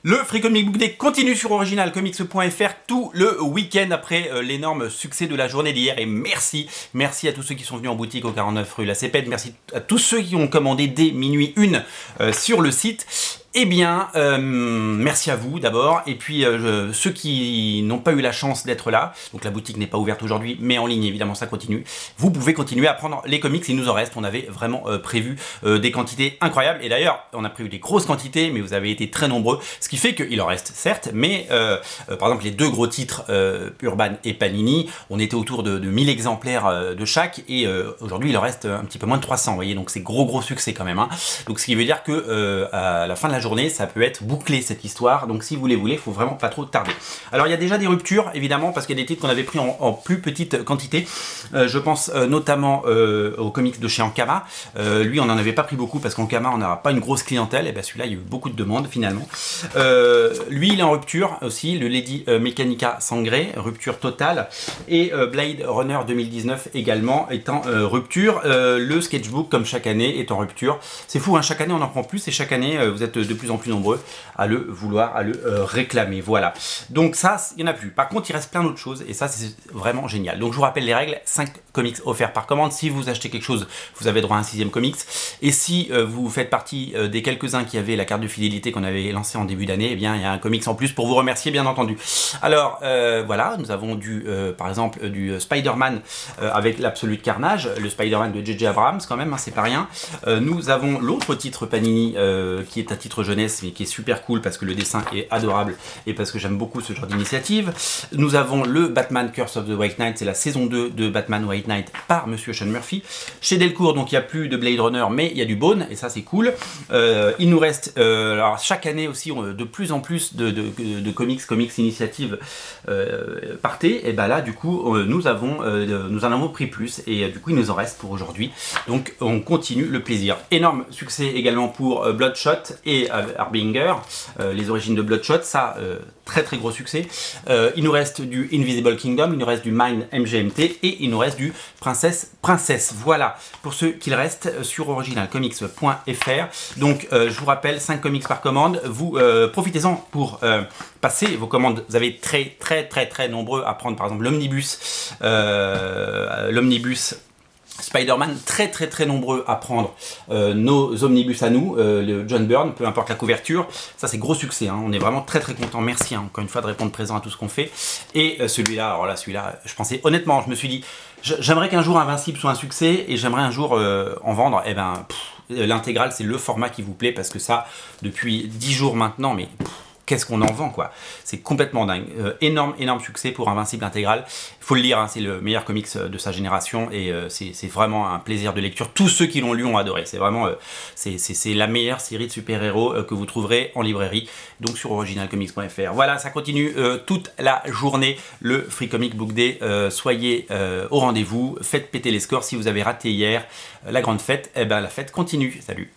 Le Free Comic Book Day continue sur originalcomics.fr tout le week-end après l'énorme succès de la journée d'hier. Et merci à tous ceux qui sont venus en boutique au 49 rue La Cépède. Merci à tous ceux qui ont commandé dès minuit 1 sur le site. Eh bien, merci à vous d'abord, et puis ceux qui n'ont pas eu la chance d'être là, donc la boutique n'est pas ouverte aujourd'hui, mais en ligne évidemment ça continue, vous pouvez continuer à prendre les comics, il nous en reste, on avait vraiment prévu des quantités incroyables, et d'ailleurs on a prévu des grosses quantités, mais vous avez été très nombreux, ce qui fait qu'il en reste certes, mais par exemple les deux gros titres, Urban et Panini, on était autour de 1000 exemplaires de chaque, et aujourd'hui il en reste un petit peu moins de 300, vous voyez, donc c'est gros succès quand même, hein. Donc ce qui veut dire que à la fin de la journée, ça peut être bouclé cette histoire, donc si vous les voulez, il faut vraiment pas trop tarder. Alors il y a déjà des ruptures, évidemment, parce qu'il y a des titres qu'on avait pris en plus petite quantité. Je pense notamment aux comics de chez Ankama. Lui, on n'en avait pas pris beaucoup, parce qu'Ankama, on n'a pas une grosse clientèle, et bien celui-là, il y a eu beaucoup de demandes, finalement. Lui, il est en rupture aussi, le Lady Mechanica Sangré, rupture totale, et Blade Runner 2019 également est en rupture. Le sketchbook, comme chaque année, est en rupture. C'est fou, hein, chaque année, on en prend plus, et chaque année, vous êtes de plus en plus nombreux à le vouloir, à le réclamer. Voilà. Donc ça, il n'y en a plus. Par contre, il reste plein d'autres choses, et ça, c'est vraiment génial. Donc je vous rappelle les règles, 5 comics offerts par commande. Si vous achetez quelque chose, vous avez droit à un 6e comics. Et si vous faites partie des quelques-uns qui avaient la carte de fidélité qu'on avait lancée en début d'année, eh bien, il y a un comics en plus pour vous remercier, bien entendu. Alors, voilà, nous avons par exemple, du Spider-Man avec l'Absolute Carnage, le Spider-Man de J.J. Abrams, quand même, hein, c'est pas rien. Nous avons l'autre titre Panini, qui est un titre jeunesse, mais qui est super cool parce que le dessin est adorable et parce que j'aime beaucoup ce genre d'initiative. Nous avons le Batman Curse of the White Knight, c'est la saison 2 de Batman White Knight par Monsieur Sean Murphy. Chez Delcourt, donc il n'y a plus de Blade Runner, mais il y a du Bone, et ça c'est cool. Il nous reste, alors chaque année aussi, de plus en plus de comics initiatives partaient, et ben là du coup, nous en avons pris plus, et du coup il nous en reste pour aujourd'hui. Donc on continue le plaisir. Énorme succès également pour Bloodshot et Harbinger, les origines de Bloodshot, ça très gros succès. Il nous reste du Invisible Kingdom, il nous reste du Mind MGMT et il nous reste du Princesse. Voilà pour ce qu'il reste sur originalcomics.fr. Donc je vous rappelle, 5 comics par commande, vous profitez-en pour passer vos commandes. Vous avez très nombreux à prendre, par exemple l'omnibus Spider-Man, très nombreux à prendre nos omnibus à nous, le John Byrne, peu importe la couverture, ça c'est gros succès, hein. On est vraiment très content, merci hein, encore une fois de répondre présent à tout ce qu'on fait. Et celui-là, alors là, je pensais, honnêtement, je me suis dit, j'aimerais qu'un jour Invincible soit un succès, et j'aimerais un jour en vendre, et ben, l'intégrale c'est le format qui vous plaît, parce que ça, depuis 10 jours maintenant, mais... qu'est-ce qu'on en vend, quoi. C'est complètement dingue. Énorme succès pour Invincible Intégral. Il faut le lire, hein, c'est le meilleur comics de sa génération, et c'est vraiment un plaisir de lecture. Tous ceux qui l'ont lu ont adoré. C'est vraiment c'est la meilleure série de super-héros que vous trouverez en librairie, donc sur originalcomics.fr. Voilà, ça continue toute la journée, le Free Comic Book Day. Soyez au rendez-vous, faites péter les scores. Si vous avez raté hier la grande fête, eh ben, la fête continue. Salut.